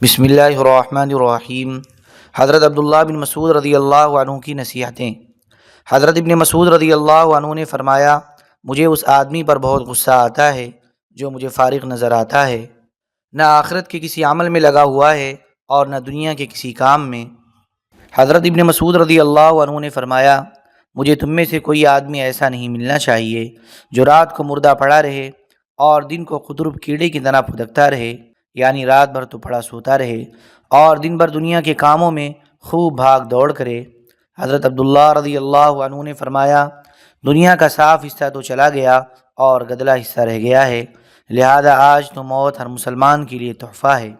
بسم اللہ الرحمن الرحیم۔ حضرت عبداللہ بن مسعود رضی اللہ عنہ کی نصیحتیں۔ حضرت ابن مسعود رضی اللہ عنہ نے فرمایا، مجھے اس آدمی پر بہت غصہ آتا ہے جو مجھے فارغ نظر آتا ہے، نہ آخرت کے کسی عمل میں لگا ہوا ہے اور نہ دنیا کے کسی کام میں۔ حضرت ابن مسعود رضی اللہ عنہ نے فرمایا، مجھے تم میں سے کوئی آدمی ایسا نہیں ملنا چاہیے جو رات کو مردہ پڑا رہے اور دن کو قطرب کیڑے کی طرح پھدکتا رہے، یعنی رات بھر تو پڑا سوتا رہے اور دن بھر دنیا کے کاموں میں خوب بھاگ دوڑ کرے۔ حضرت عبداللہ رضی اللہ عنہ نے فرمایا، دنیا کا صاف حصہ تو چلا گیا اور گدلا حصہ رہ گیا ہے، لہذا آج تو موت ہر مسلمان کے لیے تحفہ ہے۔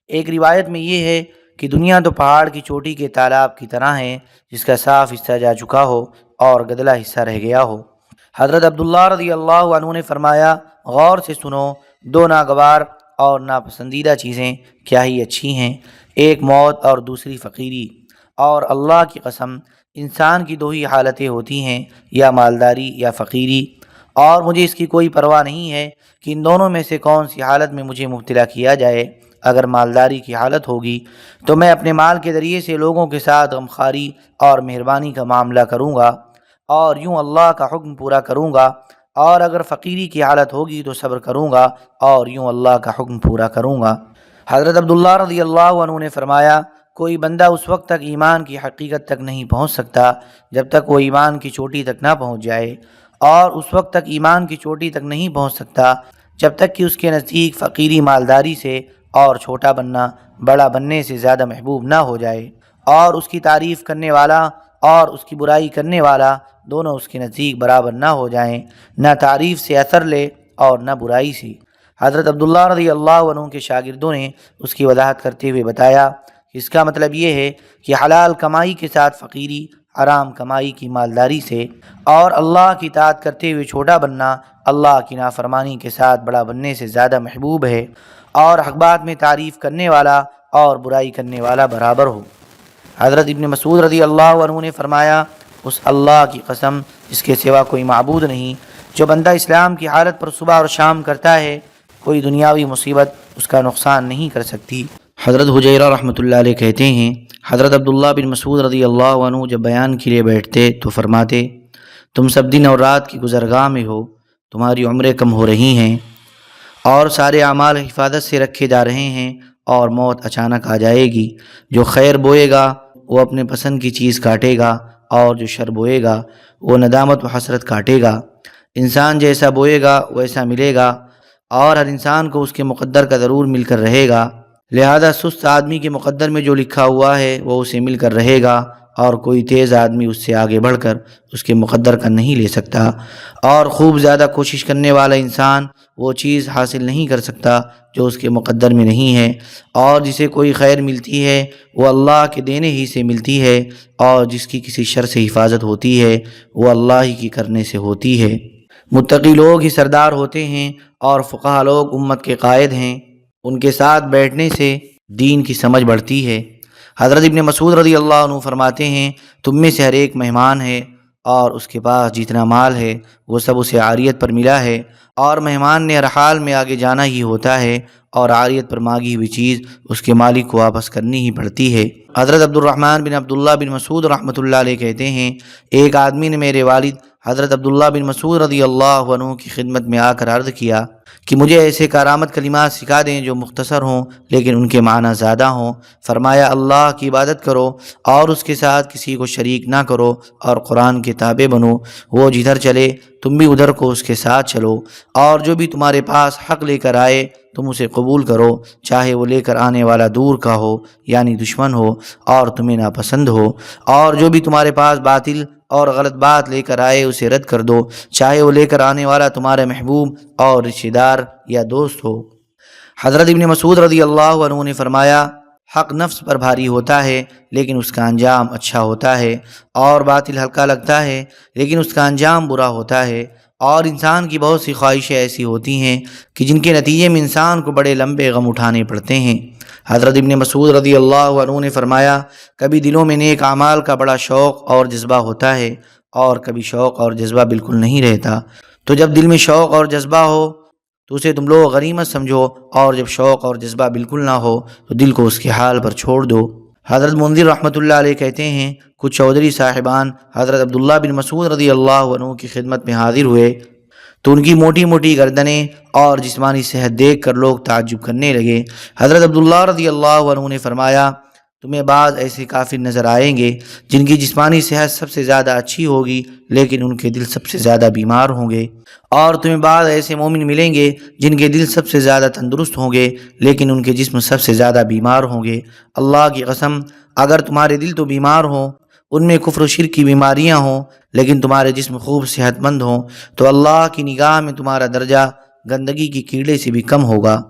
ایک روایت میں یہ ہے کہ دنیا تو پہاڑ کی چوٹی کے تالاب کی طرح ہے جس کا صاف حصہ جا چکا ہو اور گدلا حصہ رہ گیا ہو۔ حضرت عبداللہ رضی اللہ عنہ نے فرمایا، غور سے سنو، دو ناگوار اور ناپسندیدہ چیزیں کیا ہی اچھی ہیں، ایک موت اور دوسری فقیری، اور اللہ کی قسم انسان کی دو ہی حالتیں ہوتی ہیں، یا مالداری یا فقیری، اور مجھے اس کی کوئی پرواہ نہیں ہے کہ ان دونوں میں سے کون سی حالت میں مجھے مبتلا کیا جائے۔ اگر مالداری کی حالت ہوگی تو میں اپنے مال کے ذریعے سے لوگوں کے ساتھ غمخواری اور مہربانی کا معاملہ کروں گا اور یوں اللہ کا حکم پورا کروں گا، اور اگر فقیری کی حالت ہوگی تو صبر کروں گا اور یوں اللہ کا حکم پورا کروں گا۔ حضرت عبداللہ رضی اللہ عنہ نے فرمایا، کوئی بندہ اس وقت تک ایمان کی حقیقت تک نہیں پہنچ سکتا جب تک وہ ایمان کی چوٹی تک نہ پہنچ جائے، اور اس وقت تک ایمان کی چوٹی تک نہیں پہنچ سکتا جب تک کہ اس کے نزدیک فقیری مالداری سے اور چھوٹا بننا بڑا بننے سے زیادہ محبوب نہ ہو جائے، اور اس کی تعریف کرنے والا اور اس کی برائی کرنے والا دونوں اس کے نزدیک برابر نہ ہو جائیں، نہ تعریف سے اثر لے اور نہ برائی سے۔ حضرت عبداللہ رضی اللہ عنہ کے شاگردوں نے اس کی وضاحت کرتے ہوئے بتایا کہ اس کا مطلب یہ ہے کہ حلال کمائی کے ساتھ فقیری، حرام کمائی کی مالداری سے، اور اللہ کی اطاعت کرتے ہوئے چھوٹا بننا اللہ کی نافرمانی کے ساتھ بڑا بننے سے زیادہ محبوب ہے، اور حق بات میں تعریف کرنے والا اور برائی کرنے والا برابر ہو۔ حضرت ابن مسعود رضی اللہ عنہ نے فرمایا، اس اللہ کی قسم جس کے سوا کوئی معبود نہیں، جو بندہ اسلام کی حالت پر صبح اور شام کرتا ہے، کوئی دنیاوی مصیبت اس کا نقصان نہیں کر سکتی۔ حضرت حجیرہ رحمۃ اللہ علیہ کہتے ہیں، حضرت عبداللہ بن مسعود رضی اللہ عنہ جب بیان کے لیے بیٹھتے تو فرماتے، تم سب دن اور رات کی گزرگاہ میں ہو، تمہاری عمریں کم ہو رہی ہیں اور سارے اعمال حفاظت سے رکھے جا رہے ہیں، اور موت اچانک آ جائے گی۔ جو خیر بوئے گا وہ اپنے پسند کی چیز کاٹے گا، اور جو شر بوئے گا وہ ندامت و حسرت کاٹے گا۔ انسان جیسا بوئے گا ویسا ملے گا، اور ہر انسان کو اس کے مقدر کا ضرور مل کر رہے گا، لہذا سست آدمی کے مقدر میں جو لکھا ہوا ہے وہ اسے مل کر رہے گا، اور کوئی تیز آدمی اس سے آگے بڑھ کر اس کے مقدر کا نہیں لے سکتا، اور خوب زیادہ کوشش کرنے والا انسان وہ چیز حاصل نہیں کر سکتا جو اس کے مقدر میں نہیں ہے، اور جسے کوئی خیر ملتی ہے وہ اللہ کے دینے ہی سے ملتی ہے، اور جس کی کسی شر سے حفاظت ہوتی ہے وہ اللہ ہی کی کرنے سے ہوتی ہے۔ متقی لوگ ہی سردار ہوتے ہیں اور فقہا لوگ امت کے قائد ہیں، ان کے ساتھ بیٹھنے سے دین کی سمجھ بڑھتی ہے۔ حضرت ابن مسعود رضی اللہ عنہ فرماتے ہیں، تم میں سے ہر ایک مہمان ہے، اور اس کے پاس جتنا مال ہے وہ سب اسے عاریت پر ملا ہے، اور مہمان نے ہر حال میں آگے جانا ہی ہوتا ہے، اور عاریت پر مانگی ہوئی چیز اس کے مالک کو واپس کرنی ہی پڑتی ہے۔ حضرت عبد الرحمن بن عبداللہ بن مسعود رحمۃ اللہ علیہ کہتے ہیں، ایک آدمی نے میرے والد حضرت عبداللہ بن مسعود رضی اللہ عنہ کی خدمت میں آ کر عرض کیا کہ مجھے ایسے کارآمد کلمات سکھا دیں جو مختصر ہوں لیکن ان کے معنی زیادہ ہوں۔ فرمایا، اللہ کی عبادت کرو اور اس کے ساتھ کسی کو شریک نہ کرو، اور قرآن کے تابع بنو، وہ جدھر چلے تم بھی ادھر کو اس کے ساتھ چلو، اور جو بھی تمہارے پاس حق لے کر آئے تم اسے قبول کرو، چاہے وہ لے کر آنے والا دور کا ہو یعنی دشمن ہو اور تمہیں ناپسند ہو، اور جو بھی تمہارے پاس باطل اور غلط بات لے کر آئے اسے رد کر دو، چاہے وہ لے کر آنے والا تمہارا محبوب اور رشتہ دار یا دوست ہو۔ حضرت ابن مسعود رضی اللہ عنہ نے فرمایا، حق نفس پر بھاری ہوتا ہے لیکن اس کا انجام اچھا ہوتا ہے، اور باطل ہلکا لگتا ہے لیکن اس کا انجام برا ہوتا ہے، اور انسان کی بہت سی خواہشیں ایسی ہوتی ہیں کہ جن کے نتیجے میں انسان کو بڑے لمبے غم اٹھانے پڑتے ہیں۔ حضرت ابن مسعود رضی اللہ عنہ نے فرمایا، کبھی دلوں میں نیک اعمال کا بڑا شوق اور جذبہ ہوتا ہے، اور کبھی شوق اور جذبہ بالکل نہیں رہتا، تو جب دل میں شوق اور جذبہ ہو تو اسے تم لوگ غنیمت سمجھو، اور جب شوق اور جذبہ بالکل نہ ہو تو دل کو اس کے حال پر چھوڑ دو۔ حضرت منذر رحمۃ اللہ علیہ کہتے ہیں، کچھ چودھری صاحبان حضرت عبداللہ بن مسعود رضی اللہ عنہ کی خدمت میں حاضر ہوئے تو ان کی موٹی موٹی گردنیں اور جسمانی صحت دیکھ کر لوگ تعجب کرنے لگے۔ حضرت عبداللہ رضی اللہ عنہ نے فرمایا، تمہیں بعض ایسے کافر نظر آئیں گے جن کی جسمانی صحت سب سے زیادہ اچھی ہوگی لیکن ان کے دل سب سے زیادہ بیمار ہوں گے، اور تمہیں بعض ایسے مومن ملیں گے جن کے دل سب سے زیادہ تندرست ہوں گے لیکن ان کے جسم سب سے زیادہ بیمار ہوں گے۔ اللہ کی قسم، اگر تمہارے دل تو بیمار ہوں، ان میں کفر و شرک کی بیماریاں ہوں، لیکن تمہارے جسم خوب صحت مند ہوں، تو اللہ کی نگاہ میں تمہارا درجہ گندگی کی کیڑے سے بھی کم ہوگا۔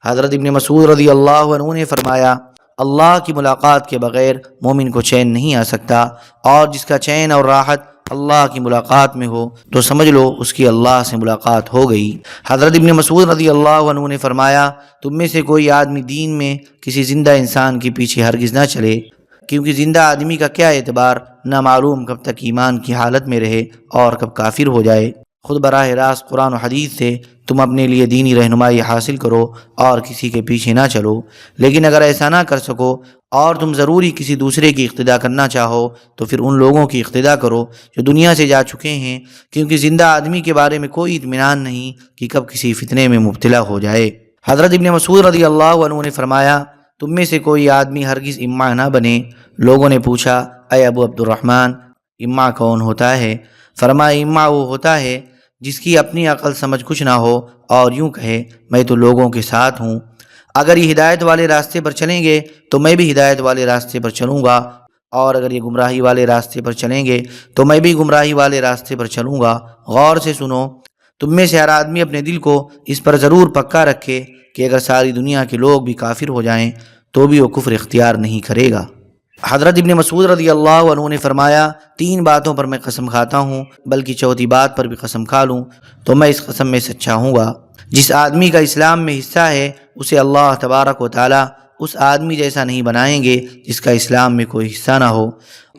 حضرت ابن مسعود رضی اللہ عنہ نے فرمایا، اللہ کی ملاقات کے بغیر مومن کو چین نہیں آ سکتا، اور جس کا چین اور راحت اللہ کی ملاقات میں ہو تو سمجھ لو اس کی اللہ سے ملاقات ہو گئی۔ حضرت ابن مسعود رضی اللہ عنہ نے فرمایا، تم میں سے کوئی آدمی دین میں کسی زندہ انسان کے پیچھے ہرگز نہ چلے، کیونکہ زندہ آدمی کا کیا اعتبار، نہ معلوم کب تک ایمان کی حالت میں رہے اور کب کافر ہو جائے۔ خود براہ راست قرآن و حدیث سے تم اپنے لیے دینی رہنمائی حاصل کرو اور کسی کے پیچھے نہ چلو، لیکن اگر ایسا نہ کر سکو اور تم ضروری کسی دوسرے کی اقتداء کرنا چاہو تو پھر ان لوگوں کی اقتداء کرو جو دنیا سے جا چکے ہیں، کیونکہ زندہ آدمی کے بارے میں کوئی اطمینان نہیں کہ کب کسی فتنے میں مبتلا ہو جائے۔ حضرت ابن مسعود رضی اللہ عنہ نے فرمایا، تم میں سے کوئی آدمی ہرگز اماں نہ بنے۔ لوگوں نے پوچھا، اے ابو عبد الرحمن، اماں کون ہوتا ہے؟ فرمایا، اماں وہ ہوتا ہے جس کی اپنی عقل سمجھ کچھ نہ ہو اور یوں کہے میں تو لوگوں کے ساتھ ہوں، اگر یہ ہدایت والے راستے پر چلیں گے تو میں بھی ہدایت والے راستے پر چلوں گا، اور اگر یہ گمراہی والے راستے پر چلیں گے تو میں بھی گمراہی والے راستے پر چلوں گا۔ غور سے سنو، تم میں سے ہر آدمی اپنے دل کو اس پر ضرور پکا رکھے کہ اگر ساری دنیا کے لوگ بھی کافر ہو جائیں تو بھی وہ کفر اختیار نہیں کرے گا۔ حضرت ابن مسعود رضی اللہ عنہ نے فرمایا، 3 باتوں پر میں قسم کھاتا ہوں، بلکہ چوتھی بات پر بھی قسم کھا لوں تو میں اس قسم میں سچا ہوں گا۔ جس آدمی کا اسلام میں حصہ ہے اسے اللہ تبارک و تعالی اس آدمی جیسا نہیں بنائیں گے جس کا اسلام میں کوئی حصہ نہ ہو،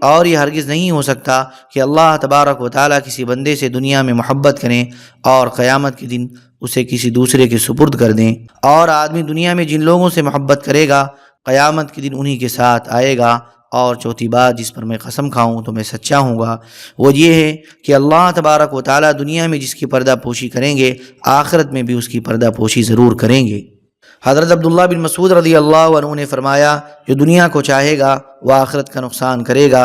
اور یہ ہرگز نہیں ہو سکتا کہ اللہ تبارک و تعالی کسی بندے سے دنیا میں محبت کریں اور قیامت کے دن اسے کسی دوسرے کے سپرد کر دیں، اور آدمی دنیا میں جن لوگوں سے محبت کرے گا قیامت کے دن انہی کے ساتھ آئے گا۔ اور چوتھی بات جس پر میں قسم کھاؤں تو میں سچا ہوں گا وہ یہ ہے کہ اللہ تبارک و تعالی دنیا میں جس کی پردہ پوشی کریں گے آخرت میں بھی اس کی پردہ پوشی ضرور کریں گے۔ حضرت عبداللہ بن مسعود رضی اللہ عنہ نے فرمایا، جو دنیا کو چاہے گا وہ آخرت کا نقصان کرے گا،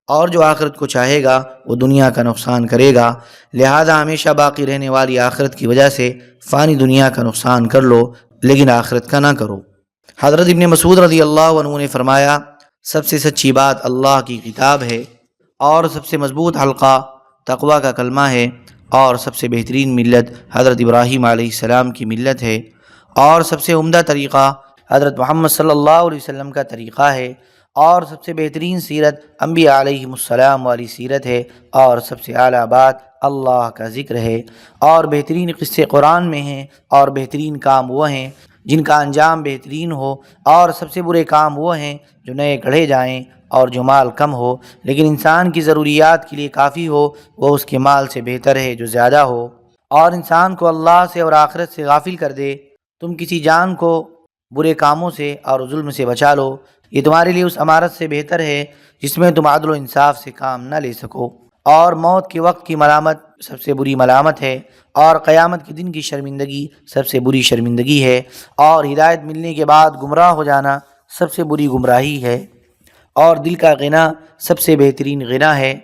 اور جو آخرت کو چاہے گا وہ دنیا کا نقصان کرے گا، لہذا ہمیشہ باقی رہنے والی آخرت کی وجہ سے فانی دنیا کا نقصان کر لو لیکن آخرت کا نہ کرو۔ حضرت ابن مسعود رضی اللہ عنہ نے فرمایا، سب سے سچی بات اللہ کی کتاب ہے، اور سب سے مضبوط حلقہ تقویٰ کا کلمہ ہے، اور سب سے بہترین ملت حضرت ابراہیم علیہ السلام کی ملت ہے، اور سب سے عمدہ طریقہ حضرت محمد صلی اللہ علیہ وسلم کا طریقہ ہے، اور سب سے بہترین سیرت انبیاء علیہم السلام والی سیرت ہے، اور سب سے اعلیٰ بات اللہ کا ذکر ہے، اور بہترین قصے قرآن میں ہیں، اور بہترین کام وہ ہیں جن کا انجام بہترین ہو، اور سب سے برے کام وہ ہیں جو نئے گڑھے جائیں، اور جو مال کم ہو لیکن انسان کی ضروریات کے لیے کافی ہو، وہ اس کے مال سے بہتر ہے جو زیادہ ہو، اور انسان کو اللہ سے اور آخرت سے غافل کر دے۔ تم کسی جان کو برے کاموں سے اور ظلم سے بچا لو، یہ تمہارے لیے اس امارت سے بہتر ہے جس میں تم عدل و انصاف سے کام نہ لے سکو، اور موت کے وقت کی ملامت سب سے بری ملامت ہے، اور قیامت کے دن کی شرمندگی سب سے بری شرمندگی ہے، اور ہدایت ملنے کے بعد گمراہ ہو جانا سب سے بری گمراہی ہے، اور دل کا غنا سب سے بہترین غنا ہے۔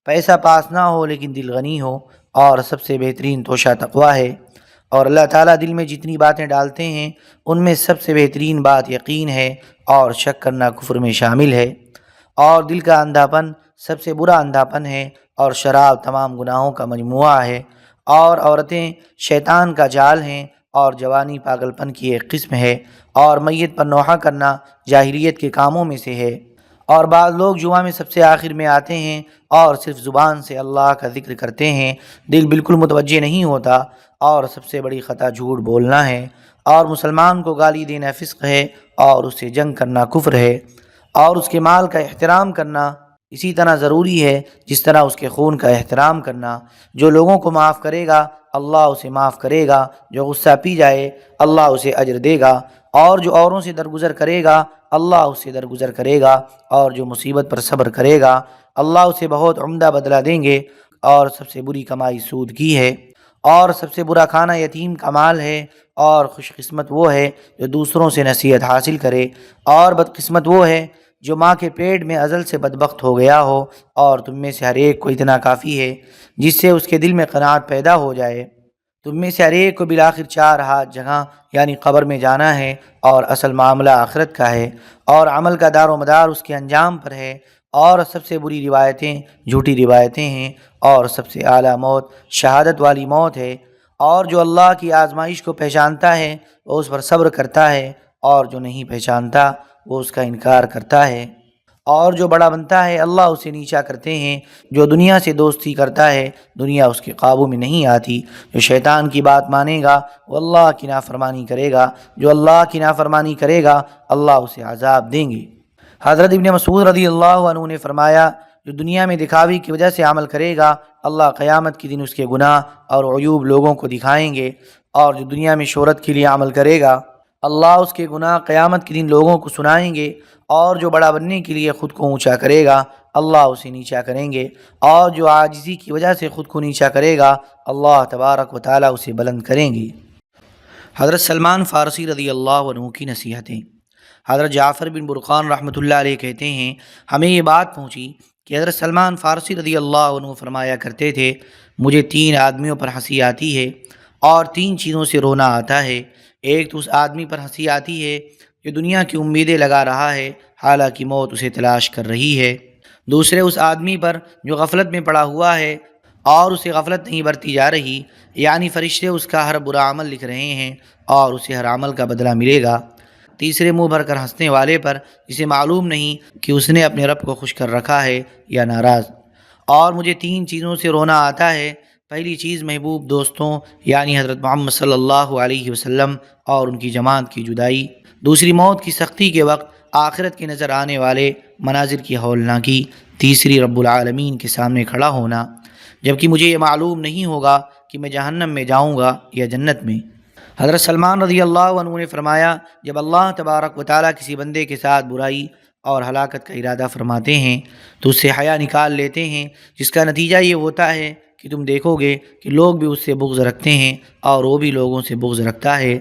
پیسہ پاس نہ ہو لیکن دل غنی ہو، اور سب سے بہترین توشہ تقویٰ ہے، اور اللہ تعالیٰ دل میں جتنی باتیں ڈالتے ہیں ان میں سب سے بہترین بات یقین ہے، اور شک کرنا کفر میں شامل ہے، اور دل کا اندھا پن سب سے برا اندھا پن ہے، اور شراب تمام گناہوں کا مجموعہ ہے، اور عورتیں شیطان کا جال ہیں، اور جوانی پاگل پن کی ایک قسم ہے، اور میت پر نوحہ کرنا جاہلیت کے کاموں میں سے ہے، اور بعض لوگ جمعہ میں سب سے آخر میں آتے ہیں اور صرف زبان سے اللہ کا ذکر کرتے ہیں، دل بالکل متوجہ نہیں ہوتا، اور سب سے بڑی خطا جھوٹ بولنا ہے، اور مسلمان کو گالی دینا فسق ہے، اور اس سے جنگ کرنا کفر ہے، اور اس کے مال کا احترام کرنا اسی طرح ضروری ہے جس طرح اس کے خون کا احترام کرنا۔ جو لوگوں کو معاف کرے گا اللہ اسے معاف کرے گا، جو غصہ پی جائے اللہ اسے اجر دے گا، اور جو اوروں سے درگزر کرے گا اللہ اس سے درگزر کرے گا، اور جو مصیبت پر صبر کرے گا اللہ اسے بہت عمدہ بدلہ دیں گے۔ اور سب سے بری کمائی سود کی ہے، اور سب سے برا کھانا یتیم کا مال ہے، اور خوش قسمت وہ ہے جو دوسروں سے نصیحت حاصل کرے، اور بدقسمت وہ ہے جو ماں کے پیٹ میں ازل سے بدبخت ہو گیا ہو۔ اور تم میں سے ہر ایک کو اتنا کافی ہے جس سے اس کے دل میں قناعت پیدا ہو جائے۔ تم میں سے ہر ایک کو بالآخر 4 ہاتھ جگہ یعنی قبر میں جانا ہے، اور اصل معاملہ آخرت کا ہے، اور عمل کا دار و مدار اس کے انجام پر ہے۔ اور سب سے بری روایتیں جھوٹی روایتیں ہیں، اور سب سے اعلیٰ موت شہادت والی موت ہے۔ اور جو اللہ کی آزمائش کو پہچانتا ہے وہ اس پر صبر کرتا ہے، اور جو نہیں پہچانتا وہ اس کا انکار کرتا ہے۔ اور جو بڑا بنتا ہے اللہ اسے نیچا کرتے ہیں۔ جو دنیا سے دوستی کرتا ہے دنیا اس کے قابو میں نہیں آتی۔ جو شیطان کی بات مانے گا وہ اللہ کی نافرمانی کرے گا، جو اللہ کی نافرمانی کرے گا اللہ اسے عذاب دیں گے۔ حضرت ابن مسعود رضی اللہ عنہ نے فرمایا، جو دنیا میں دکھاوی کی وجہ سے عمل کرے گا اللہ قیامت کے دن اس کے گناہ اور عیوب لوگوں کو دکھائیں گے، اور جو دنیا میں شہرت کے لیے عمل کرے گا اللہ اس کے گناہ قیامت کے دن لوگوں کو سنائیں گے، اور جو بڑا بننے کے لیے خود کو اونچا کرے گا اللہ اسے نیچا کریں گے، اور جو عاجزی کی وجہ سے خود کو نیچا کرے گا اللہ تبارک و تعالیٰ اسے بلند کریں گے۔ حضرت سلمان فارسی رضی اللہ عنہ کی نصیحتیں۔ حضرت جعفر بن برقان رحمۃ اللہ علیہ کہتے ہیں، ہمیں یہ بات پہنچی کہ حضرت سلمان فارسی رضی اللہ عنہ فرمایا کرتے تھے، مجھے 3 آدمیوں پر ہنسی آتی ہے اور 3 چیزوں سے رونا آتا ہے۔ ایک تو اس آدمی پر ہنسی آتی ہے جو دنیا کی امیدیں لگا رہا ہے حالانکہ موت اسے تلاش کر رہی ہے۔ دوسرے اس آدمی پر جو غفلت میں پڑا ہوا ہے اور اسے غفلت نہیں برتی جا رہی، یعنی فرشتے اس کا ہر برا عمل لکھ رہے ہیں اور اسے ہر عمل کا بدلہ ملے گا۔ تیسرے منہ بھر کر ہنسنے والے پر جسے معلوم نہیں کہ اس نے اپنے رب کو خوش کر رکھا ہے یا ناراض۔ اور مجھے 3 چیزوں سے رونا آتا ہے۔ پہلی چیز محبوب دوستوں یعنی حضرت محمد صلی اللہ علیہ وسلم اور ان کی جماعت کی جدائی۔ دوسری موت کی سختی کے وقت آخرت کے نظر آنے والے مناظر کی ہولناکی۔ تیسری رب العالمین کے سامنے کھڑا ہونا جبکہ مجھے یہ معلوم نہیں ہوگا کہ میں جہنم میں جاؤں گا یا جنت میں۔ حضرت سلمان رضی اللہ عنہ نے فرمایا، جب اللہ تبارک و تعالیٰ کسی بندے کے ساتھ برائی اور ہلاکت کا ارادہ فرماتے ہیں تو اس سے حیا نکال لیتے ہیں، جس کا نتیجہ یہ ہوتا ہے کہ تم دیکھو گے کہ لوگ بھی اس سے بغض رکھتے ہیں اور وہ بھی لوگوں سے بغض رکھتا ہے۔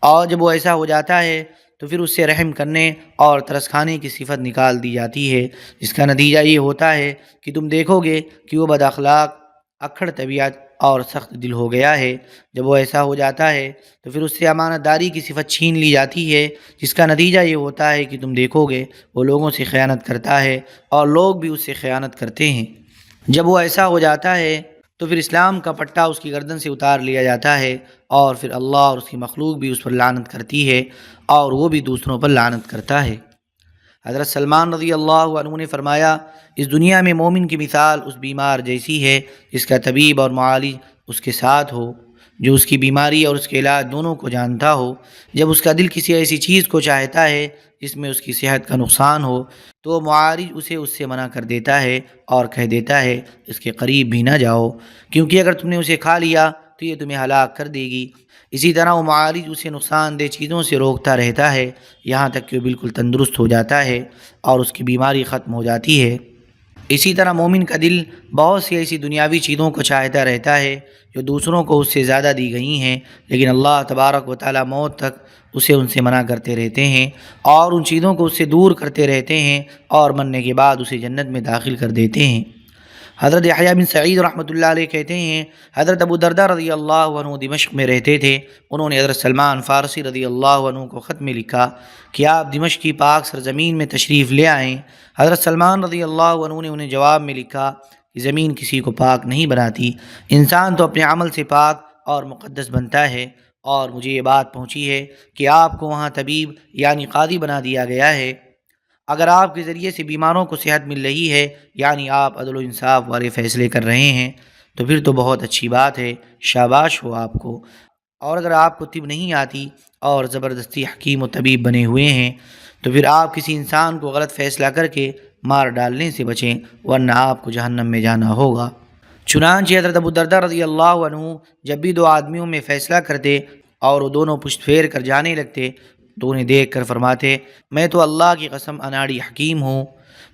اور جب وہ ایسا ہو جاتا ہے تو پھر اس سے رحم کرنے اور ترس کھانے کی صفت نکال دی جاتی ہے، جس کا نتیجہ یہ ہوتا ہے کہ تم دیکھو گے کہ وہ بد اخلاق، اکھڑ طبیعت اور سخت دل ہو گیا ہے۔ جب وہ ایسا ہو جاتا ہے تو پھر اس سے امانت داری کی صفت چھین لی جاتی ہے، جس کا نتیجہ یہ ہوتا ہے کہ تم دیکھو گے وہ لوگوں سے خیانت کرتا ہے اور لوگ بھی اس سے خیانت کرتے ہیں۔ جب وہ ایسا ہو جاتا ہے تو پھر اسلام کا پٹا اس کی گردن سے اتار لیا جاتا ہے، اور پھر اللہ اور اس کی مخلوق بھی اس پر لعنت کرتی ہے اور وہ بھی دوسروں پر لعنت کرتا ہے۔ حضرت سلمان رضی اللہ عنہ نے فرمایا، اس دنیا میں مومن کی مثال اس بیمار جیسی ہے جس کا طبیب اور معالج اس کے ساتھ ہو، جو اس کی بیماری اور اس کے علاج دونوں کو جانتا ہو۔ جب اس کا دل کسی ایسی چیز کو چاہتا ہے جس میں اس کی صحت کا نقصان ہو تو معالج اسے اس سے منع کر دیتا ہے اور کہہ دیتا ہے اس کے قریب بھی نہ جاؤ، کیونکہ اگر تم نے اسے کھا لیا تو یہ تمہیں ہلاک کر دے گی۔ اسی طرح وہ معالج اسے نقصان دہ چیزوں سے روکتا رہتا ہے یہاں تک کہ وہ بالکل تندرست ہو جاتا ہے اور اس کی بیماری ختم ہو جاتی ہے۔ اسی طرح مومن کا دل بہت سی ایسی دنیاوی چیزوں کو چاہتا رہتا ہے جو دوسروں کو اس سے زیادہ دی گئی ہیں، لیکن اللہ تبارک و تعالیٰ موت تک اسے ان سے منع کرتے رہتے ہیں اور ان چیزوں کو اس سے دور کرتے رہتے ہیں، اور مرنے کے بعد اسے جنت میں داخل کر دیتے ہیں۔ حضرت یحییٰ بن سعید رحمۃ اللہ علیہ کہتے ہیں، حضرت ابو درداء رضی اللہ عنہ دمشق میں رہتے تھے۔ انہوں نے حضرت سلمان فارسی رضی اللہ عنہ کو خط میں لکھا کہ آپ دمشق کی پاک سرزمین میں تشریف لے آئیں۔ حضرت سلمان رضی اللہ عنہ نے انہیں جواب میں لکھا کہ زمین کسی کو پاک نہیں بناتی، انسان تو اپنے عمل سے پاک اور مقدس بنتا ہے، اور مجھے یہ بات پہنچی ہے کہ آپ کو وہاں طبیب یعنی قاضی بنا دیا گیا ہے۔ اگر آپ کے ذریعے سے بیماروں کو صحت مل رہی ہے یعنی آپ عدل و انصاف والے فیصلے کر رہے ہیں تو پھر تو بہت اچھی بات ہے، شاباش ہو آپ کو۔ اور اگر آپ کو طب نہیں آتی اور زبردستی حکیم و طبیب بنے ہوئے ہیں تو پھر آپ کسی انسان کو غلط فیصلہ کر کے مار ڈالنے سے بچیں ورنہ آپ کو جہنم میں جانا ہوگا۔ چنانچہ حضرت ابو الدرداء رضی اللہ عنہ جب بھی دو آدمیوں میں فیصلہ کرتے اور وہ دونوں پشت پھیر کر جانے لگتے تو انہیں دیکھ کر فرماتے، میں تو اللہ کی قسم اناڑی حکیم ہوں،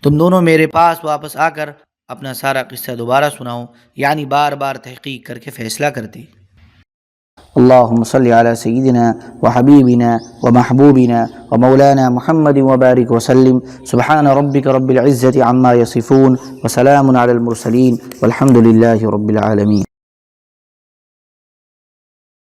تم دونوں میرے پاس واپس آ کر اپنا سارا قصہ دوبارہ سناؤ، یعنی بار بار تحقیق کر کے فیصلہ کرتے۔ اللهم صل على سيدنا وحبيبنا ومحبوبنا ومولانا محمد وبارك وسلم. سبحان ربك رب العزة عما يصفون وسلام على المرسلين والحمد لله رب العالمين.